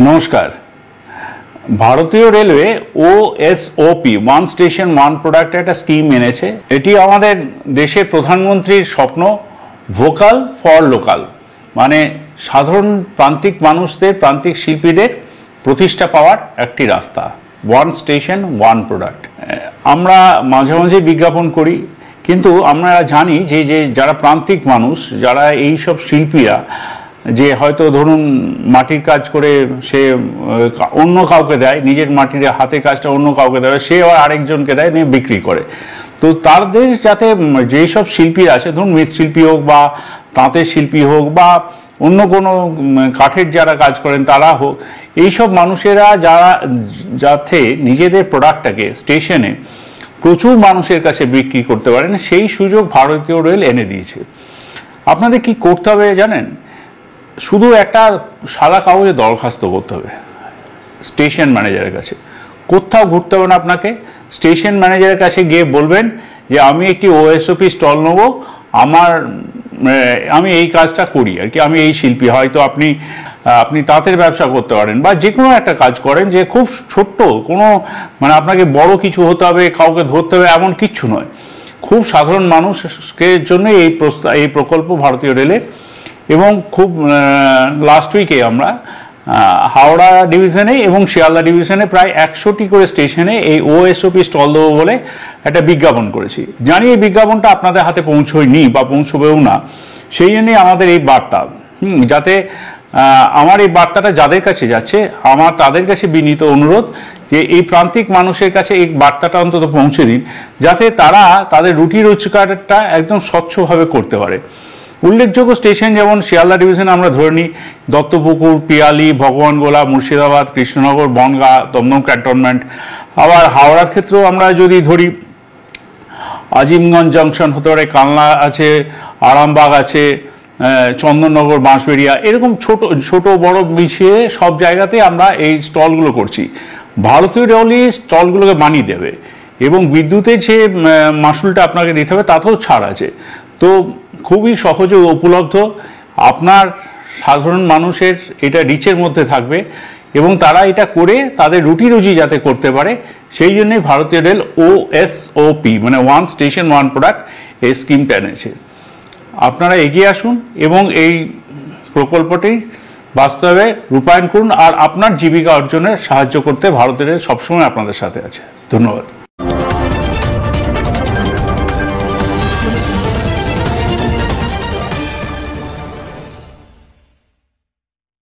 নমস্কার। ভারতীয় railway OSOP one station one product একটা স্কিম এনেছে। এটি আমাদের দেশের প্রধানমন্ত্রীর স্বপ্ন, ভোকাল ফর লোকাল, মানে সাধারণ প্রান্তিক মানুষদের, প্রান্তিক শিল্পীদের প্রতিষ্ঠা পাওয়ার একটি রাস্তা। ওয়ান স্টেশন ওয়ান প্রোডাক্ট আমরা মাঝে মাঝে বিজ্ঞাপন করি, কিন্তু আমরা জানি যে যারা প্রান্তিক মানুষ, যারা এই সব শিল্পীরা, যে হয়তো ধরুন মাটির কাজ করে সে অন্য কাউকে দেয়, নিজের মাটির হাতের কাজটা অন্য কাউকে দেয়, সে আরেকজনকে দেয়, নিয়ে বিক্রি করে। তো তাদের যাতে যেই সব শিল্পী আছে, ধরুন মৃৎশিল্পী হোক বা তাঁতের শিল্পী হোক বা অন্য কোনো কাঠের যারা কাজ করেন তারা হোক, এইসব মানুষেরা যাতে নিজেদের প্রোডাক্টটাকে স্টেশনে প্রচুর মানুষের কাছে বিক্রি করতে পারেন, সেই সুযোগ ভারতীয় রেল এনে দিয়েছে। আপনাদের কি করতে হবে জানেন? শুধু একটা সাদা কাগজে দরখাস্ত করতে হবে স্টেশন ম্যানেজারের কাছে। কোথাও ঘুরতে হবে না আপনাকে। স্টেশন ম্যানেজারের কাছে গিয়ে বলবেন যে আমি একটি ওএসওপি স্টল নেব, আমি এই কাজটা করি আর কি, আমি এই শিল্পী। হয়তো আপনি তাঁতের ব্যবসা করতে পারেন বা যে কোনো একটা কাজ করেন, যে খুব ছোট্ট কোনো, মানে আপনাকে বড় কিছু হতে হবে, কাউকে ধরতে হবে এমন কিচ্ছু নয়। খুব সাধারণ মানুষের জন্য এই প্রকল্প ভারতীয় রেলের। এবং খুব লাস্ট উইকে আমরা হাওড়া ডিভিশনে এবং শিয়ালদা ডিভিশনে প্রায় 100টি করে স্টেশনে এই ওএসওপি স্টল দেবো বলে একটা বিজ্ঞাপন করেছি। জানি এই বিজ্ঞাপনটা আপনাদের হাতে পৌঁছয়নি বা পৌঁছবেও না, সেই জন্যই আমাদের এই বার্তা। যাতে আমার এই বার্তাটা যাদের কাছে যাচ্ছে, আমার তাদের কাছে বিনীত অনুরোধ যে এই প্রান্তিক মানুষের কাছে এই বার্তাটা অন্তত পৌঁছে দিন, যাতে তারা তাদের রুটি রোজগারটা একদম স্বচ্ছভাবে করতে পারে। উল্লেখযোগ্য স্টেশন যেমন শিয়ালদা ডিভিশনে আমরা ধরে নিই দত্তপুকুর, পিয়ালি, ভগবানগোলা, মুর্শিদাবাদ, কৃষ্ণনগর, বনগাঁ, দমদম ক্যান্টনমেন্ট। আবার হাওড়ার ক্ষেত্রেও আমরা যদি ধরি আজিমগঞ্জ জংশন হতে পারে, কালনা আছে, আরামবাগ আছে, চন্দননগর, বাঁশবেড়িয়া, এরকম ছোট বড় মিশিয়ে সব জায়গাতে আমরা এই স্টলগুলো করছি। ভারতীয় রেলই স্টলগুলোকে বানিয়ে দেবে এবং বিদ্যুতের যে মাসুলটা আপনাকে দিতে হবে তাতেও ছাড় আছে। তো খুবই সহজে উপলব্ধ, আপনার সাধারণ মানুষের এটা রিচের মধ্যে থাকবে এবং তারা এটা করে তাদের রুটি রুজি যাতে করতে পারে, সেই জন্যই ভারতীয় রেল ওএসওপি মানে ওয়ান স্টেশন ওয়ান প্রোডাক্ট এই স্কিমটা এনেছে। আপনারা এগিয়ে আসুন এবং এই প্রকল্পটি বাস্তবে রূপায়ণ করুন, আর আপনার জীবিকা অর্জনে সাহায্য করতে ভারতীয় রেল সবসময় আপনাদের সাথে আছে। ধন্যবাদ।